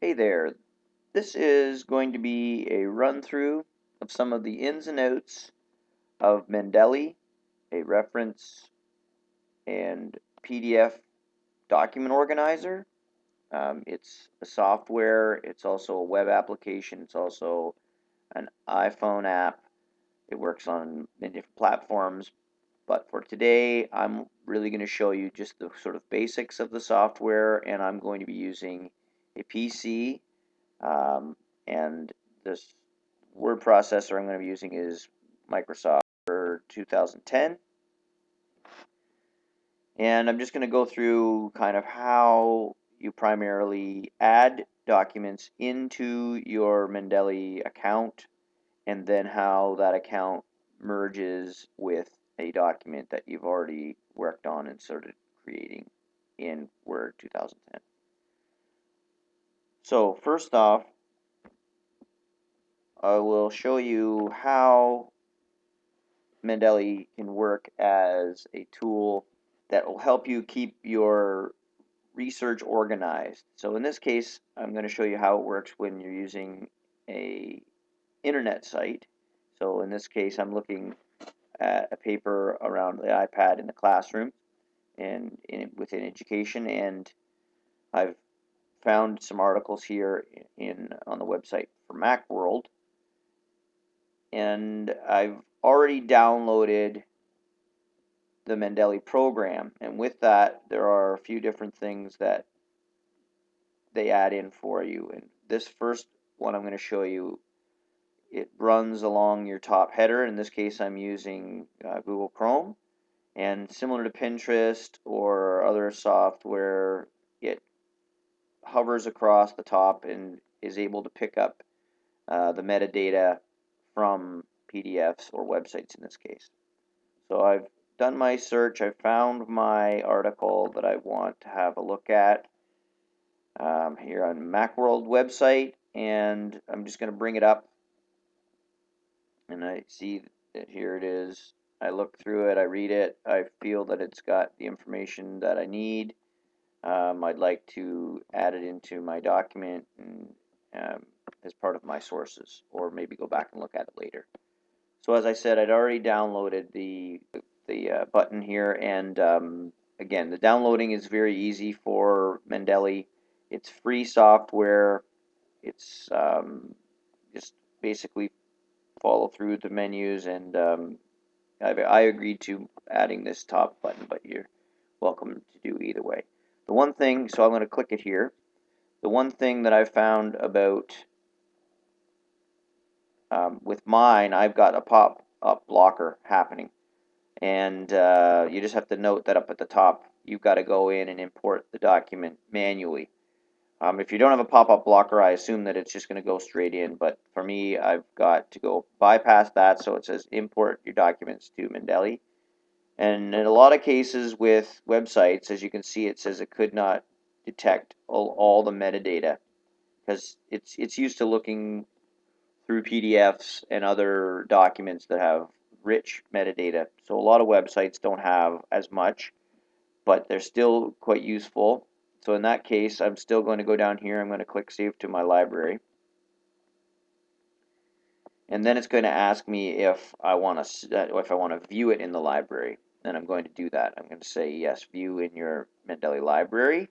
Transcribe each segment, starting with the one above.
Hey there, this is going to be a run-through of some of the ins and outs of Mendeley, a reference and PDF document organizer. It's a software, it's also a web application, it's also an iPhone app. It works on many different platforms, but for today I'm really going to show you just the sort of basics of the software, and I'm going to be using a PC. And this word processor I'm going to be using is Microsoft Word 2010. And I'm just going to go through kind of how you primarily add documents into your Mendeley account, and then how that account merges with a document that you've already worked on and started creating in Word 2010. So first off, I will show you how Mendeley can work as a tool that will help you keep your research organized. So in this case, I'm going to show you how it works when you're using a internet site. So in this case, I'm looking at a paper around the iPad in the classroom and within education, and I've found some articles here on the website for Macworld, and I've already downloaded the Mendeley program, and with that there are a few different things that they add in for you. And this first one I'm going to show you, it runs along your top header. In this case I'm using Google Chrome, and similar to Pinterest or other software, it hovers across the top and is able to pick up the metadata from PDFs or websites in this case. So I've done my search, I've found my article that I want to have a look at here on Macworld website, and I'm just going to bring it up, and I see that here it is. I look through it, I read it, I feel that it's got the information that I need. I'd like to add it into my document and, as part of my sources, or maybe go back and look at it later. So as I said, I'd already downloaded the button here, and again, the downloading is very easy for Mendeley. It's free software. It's just basically follow through the menus, and I agreed to adding this top button, but you're welcome to do either way. The one thing, so I'm going to click it here. The one thing that I found about with mine, I've got a pop-up blocker happening. And you just have to note that up at the top, you've got to go in and import the document manually. If you don't have a pop-up blocker, I assume that it's just going to go straight in, but for me, I've got to go bypass that, so it says import your documents to Mendeley. And in a lot of cases with websites, as you can see, it says it could not detect all the metadata, because it's used to looking through PDFs and other documents that have rich metadata. So a lot of websites don't have as much, but they're still quite useful. So in that case, I'm still going to go down here. I'm going to click Save to my library. And then it's going to ask me if I want to view it in the library. Then I'm going to do that. I'm going to say yes, view in your Mendeley library.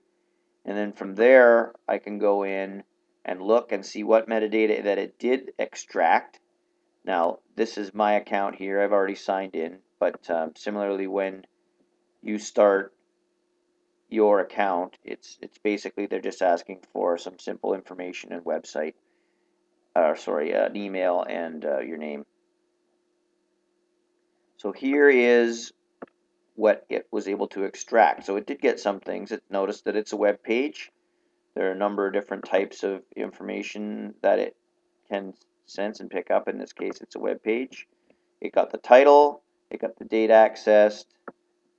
And then from there, I can go in and look and see what metadata that it did extract. Now, this is my account here. I've already signed in, but similarly, when you start your account, it's basically they're just asking for some simple information and website, an email and your name. So here is what it was able to extract. So it did get some things. It noticed that it's a web page. There are a number of different types of information that it can sense and pick up. In this case, it's a web page. It got the title, it got the date accessed,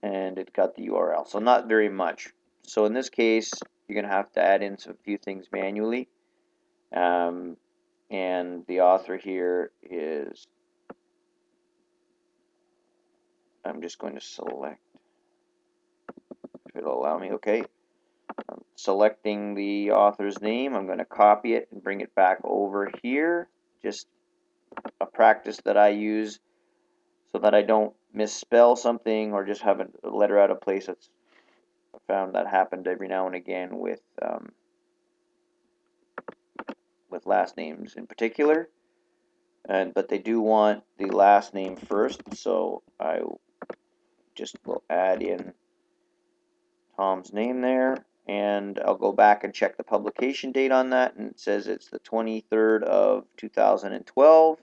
and it got the URL. So not very much. So in this case, you're going to have to add in some few things manually. And the author here is, I'm just going to select, if it'll allow me, okay. Selecting the author's name, I'm going to copy it and bring it back over here. Just a practice that I use so that I don't misspell something or just have a letter out of place. That's I found that happened every now and again with last names in particular. But they do want the last name first, so I just will add in Tom's name there, and I'll go back and check the publication date on that, and it says it's the 23rd of 2012.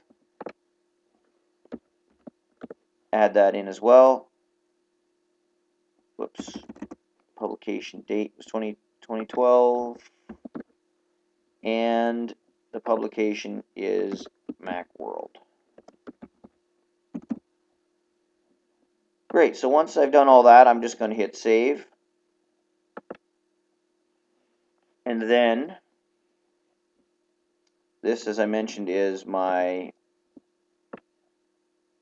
Add that in as well. Whoops. Publication date was 2012, and the publication is Macworld. Great, so once I've done all that, I'm just going to hit save. And then this, as I mentioned, is the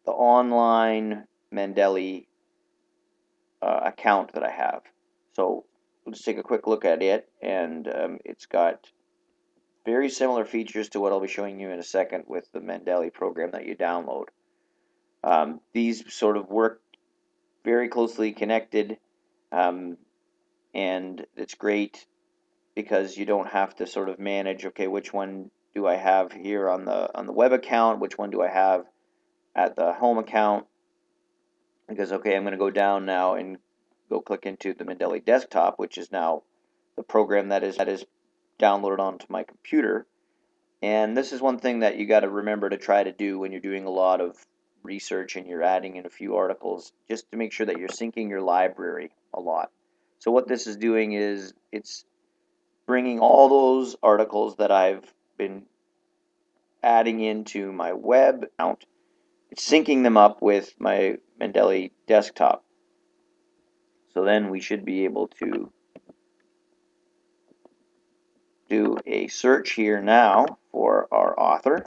online Mendeley account that I have. So we'll just take a quick look at it, and it's got very similar features to what I'll be showing you in a second with the Mendeley program that you download. These sort of work very closely connected, and it's great because you don't have to sort of manage, okay, which one do I have here on the web account, which one do I have at the home account, because okay, I'm going to go down now and go click into the Mendeley desktop, which is now the program that is downloaded onto my computer. And this is one thing that you got to remember to try to do when you're doing a lot of research and you're adding in a few articles, just to make sure that you're syncing your library a lot. So what this is doing is it's bringing all those articles that I've been adding into my web account, it's syncing them up with my Mendeley desktop. So then we should be able to do a search here now for our author.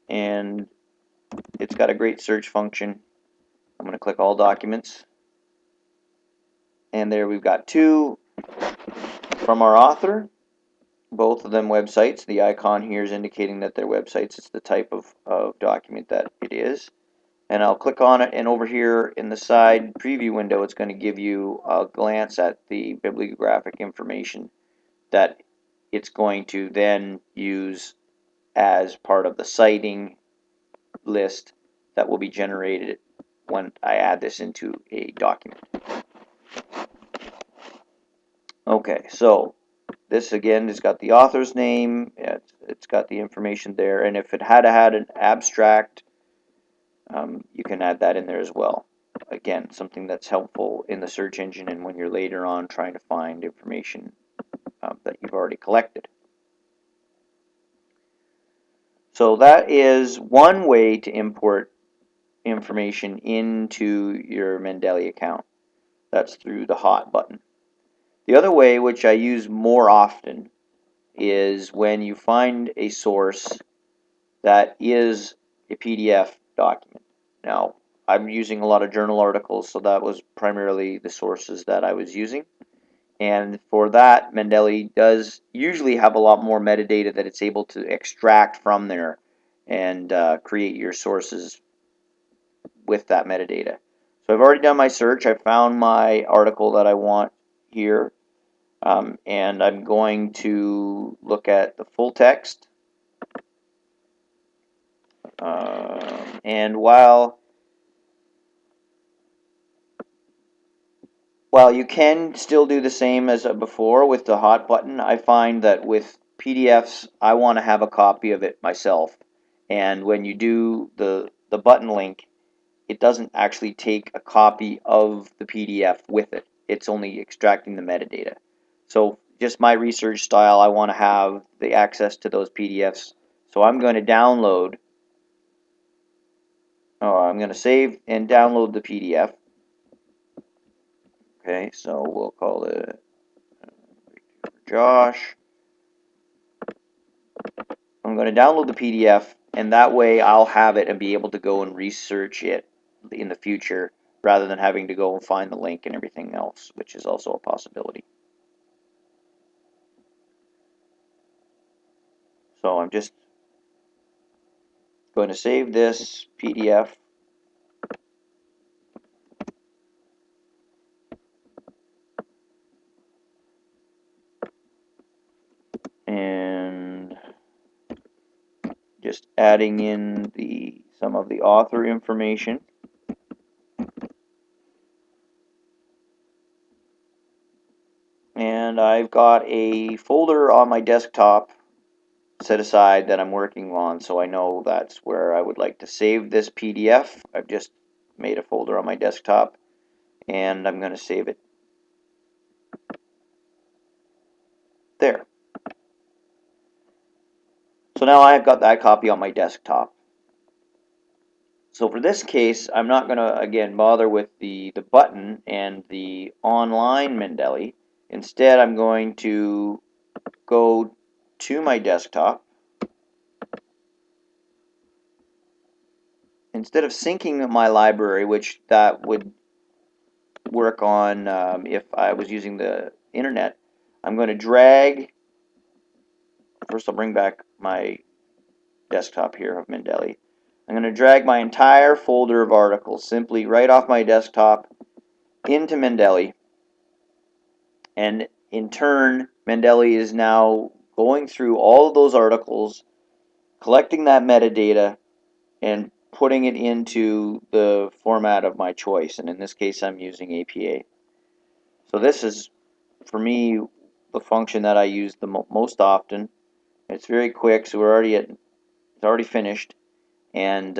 And it's got a great search function. I'm going to click all documents. And there we've got two from our author, both of them websites. The icon here is indicating that they're websites. It's the type of document that it is. And I'll click on it, and over here in the side preview window, it's going to give you a glance at the bibliographic information that it's going to then use as part of the citing list that will be generated when I add this into a document. Okay, so this again has got the author's name, it's got the information there, and if it had an abstract, you can add that in there as well. Again, something that's helpful in the search engine and when you're later on trying to find information that you've already collected. So that is one way to import information into your Mendeley account. That's through the hot button. The other way, which I use more often, is when you find a source that is a PDF document. Now, I'm using a lot of journal articles, so that was primarily the sources that I was using. And for that, Mendeley does usually have a lot more metadata that it's able to extract from there and create your sources with that metadata. So I've already done my search. I found my article that I want here. And I'm going to look at the full text. And while you can still do the same as before with the hot button, I find that with PDFs, I want to have a copy of it myself. And when you do the button link, it doesn't actually take a copy of the PDF with it. It's only extracting the metadata. So just my research style, I want to have the access to those PDFs. So I'm going to download, I'm going to save and download the PDF. Okay, so we'll call it Josh. I'm going to download the PDF, and that way I'll have it and be able to go and research it in the future rather than having to go and find the link and everything else, which is also a possibility. So I'm just going to save this PDF. And just adding in some of the author information. And I've got a folder on my desktop set aside that I'm working on, so I know that's where I would like to save this PDF. I've just made a folder on my desktop, and I'm going to save it there. So now I've got that copy on my desktop. So for this case, I'm not going to, again, bother with the button and the online Mendeley. Instead, I'm going to go to my desktop. Instead of syncing my library, which that would work on if I was using the internet, I'm going to drag, first I'll bring back my desktop here of Mendeley. I'm going to drag my entire folder of articles simply right off my desktop into Mendeley, and in turn Mendeley is now going through all of those articles, collecting that metadata, and putting it into the format of my choice, and in this case I'm using APA. So this is, for me, the function that I use the most often. It's very quick, so it's already finished, and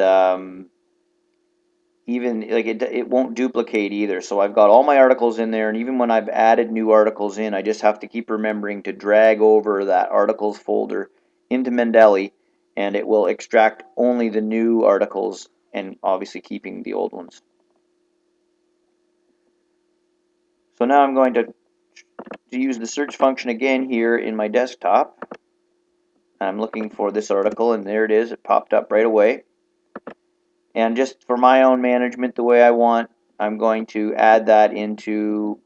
even like it won't duplicate either. So I've got all my articles in there, and even when I've added new articles in, I just have to keep remembering to drag over that articles folder into Mendeley, and it will extract only the new articles, and obviously keeping the old ones. So now I'm going to use the search function again here in my desktop. I'm looking for this article, and there it is. It popped up right away. And just for my own management, the way I want, I'm going to add that into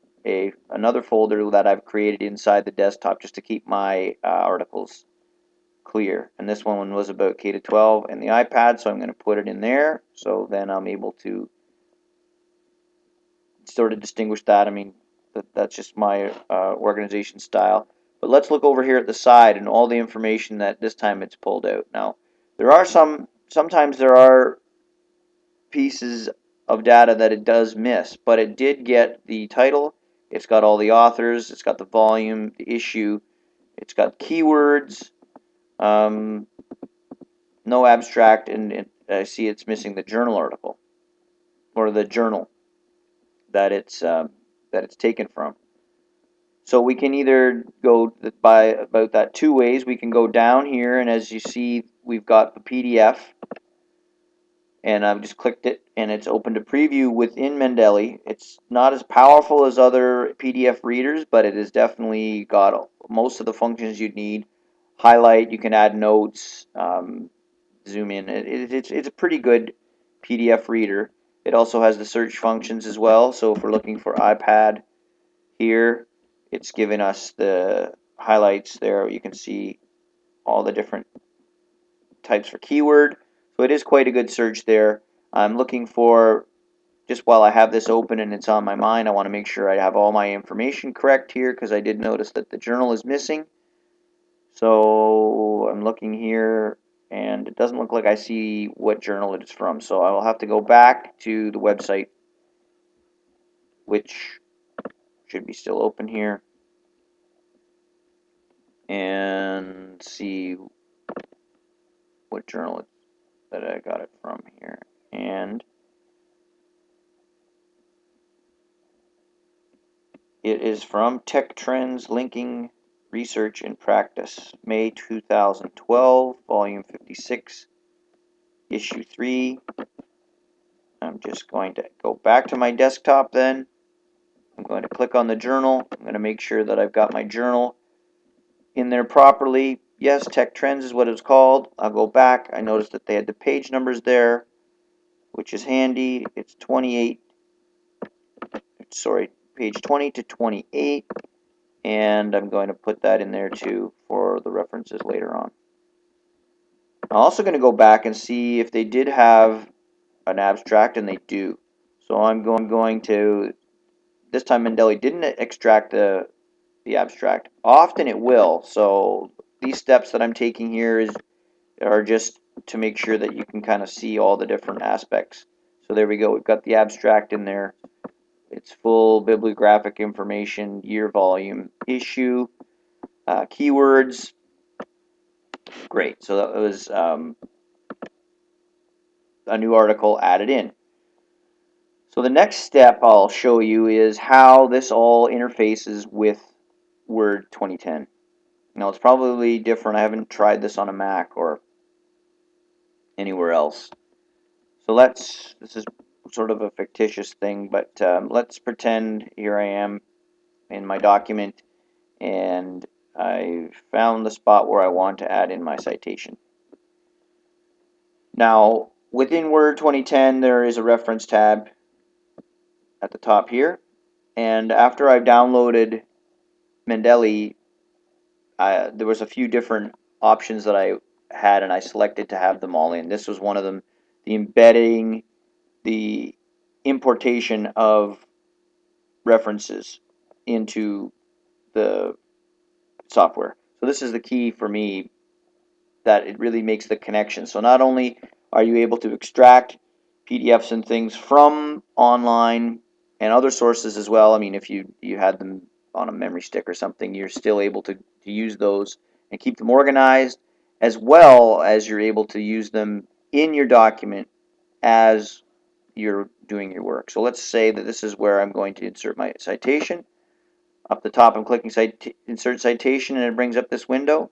another folder that I've created inside the desktop just to keep my articles clear. And this one was about K-12 and the iPad, so I'm going to put it in there. So then I'm able to sort of distinguish that. I mean, that's just my organization style. But let's look over here at the side and all the information that this time it's pulled out. Now, there are sometimes there are pieces of data that it does miss, but it did get the title, it's got all the authors, it's got the volume, the issue, it's got keywords, no abstract, and I see it's missing the journal article, or the journal that it's taken from. So we can either go by about that two ways. We can go down here, and as you see, we've got the PDF, and I've just clicked it, and it's open to preview within Mendeley. It's not as powerful as other PDF readers, but it has definitely got most of the functions you'd need. Highlight, you can add notes, zoom in. It's a pretty good PDF reader. It also has the search functions as well, so if we're looking for iPad here, it's giving us the highlights there. You can see all the different types for keyword. So it is quite a good search there. I'm looking for, just while I have this open and it's on my mind, I want to make sure I have all my information correct here, because I did notice that the journal is missing. So I'm looking here, and it doesn't look like I see what journal it is from. So I will have to go back to the website, which should be still open here, and see what journal that I got it from here. And it is from Tech Trends Linking Research and Practice, May 2012, Volume 56, Issue 3. I'm just going to go back to my desktop then. I'm going to click on the journal. I'm going to make sure that I've got my journal in there properly. Yes, Tech Trends is what it's called. I'll go back. I noticed that they had the page numbers there, which is handy. It's 28 page 20 to 28, and I'm going to put that in there too for the references later on. I'm also going to go back and see if they did have an abstract, and they do. So I'm going to, this time Mendeley didn't extract the abstract. Often it will, so these steps that I'm taking here are just to make sure that you can kind of see all the different aspects. So there we go, we've got the abstract in there. It's full bibliographic information, year, volume, issue, keywords. Great, so that was a new article added in. So the next step I'll show you is how this all interfaces with Word 2010. Now it's probably different. I haven't tried this on a Mac or anywhere else. So this is sort of a fictitious thing, but let's pretend here I am in my document and I found the spot where I want to add in my citation. Now within Word 2010 there is a reference tab at the top here, and after I've downloaded Mendeley, there was a few different options that I had, and I selected to have them all in. This was one of them, the embedding, the importation of references into the software. So this is the key for me, that it really makes the connection. So not only are you able to extract PDFs and things from online and other sources as well. I mean, if you had them on a memory stick or something, you're still able to use those and keep them organized, as well as you're able to use them in your document as you're doing your work. So let's say that this is where I'm going to insert my citation. Up the top, I'm clicking Insert Citation, and it brings up this window.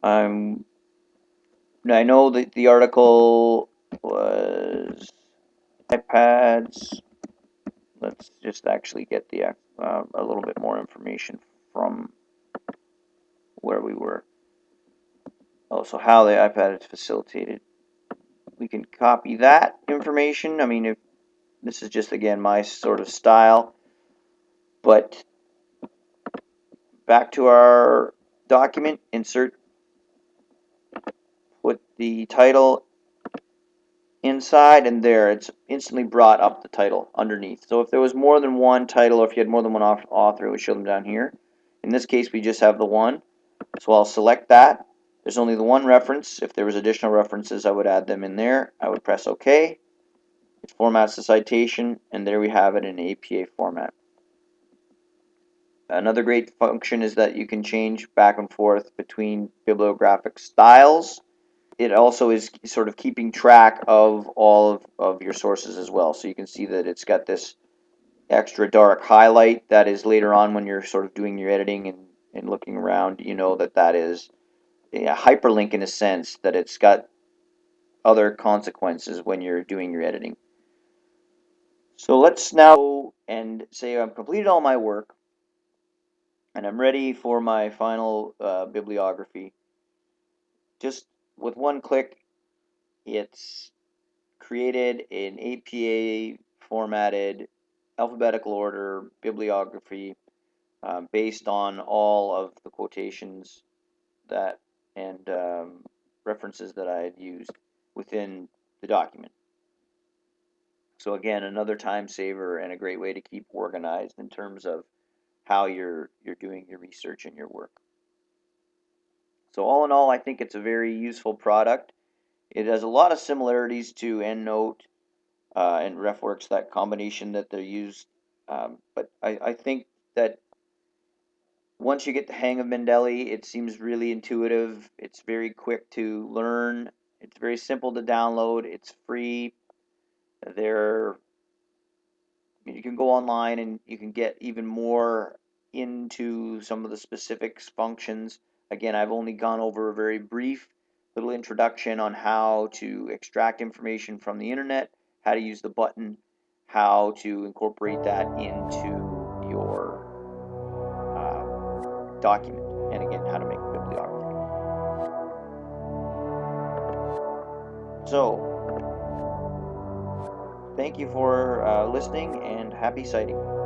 I know that the article was iPads. Let's just actually get the a little bit more information from where we were. Oh, so how the iPad is facilitated. We can copy that information. I mean, if this is just, again, my sort of style. But back to our document, insert, put the title inside, and there, it's instantly brought up the title underneath. So if there was more than one title, or if you had more than one author, it would show them down here. In this case, we just have the one. So I'll select that. There's only the one reference. If there was additional references, I would add them in there. I would press OK. It formats the citation, and there we have it in APA format. Another great function is that you can change back and forth between bibliographic styles. It also is sort of keeping track of all of your sources as well. So you can see that it's got this extra dark highlight that is later on when you're sort of doing your editing and looking around, you know that is a hyperlink in a sense, that it's got other consequences when you're doing your editing. So let's now go and say I've completed all my work and I'm ready for my final bibliography. Just with one click, it's created an APA formatted alphabetical order bibliography based on all of the quotations that and references that I had used within the document. So again, another time saver and a great way to keep organized in terms of how you're doing your research and your work. So all in all, I think it's a very useful product. It has a lot of similarities to EndNote and RefWorks, that combination that they use. But I think that once you get the hang of Mendeley, it seems really intuitive. It's very quick to learn. It's very simple to download. It's free. You can go online and you can get even more into some of the specifics functions. Again, I've only gone over a very brief little introduction on how to extract information from the internet, how to use the button, how to incorporate that into your document, and again, how to make a bibliography. So, thank thank you for listening, and happy sighting.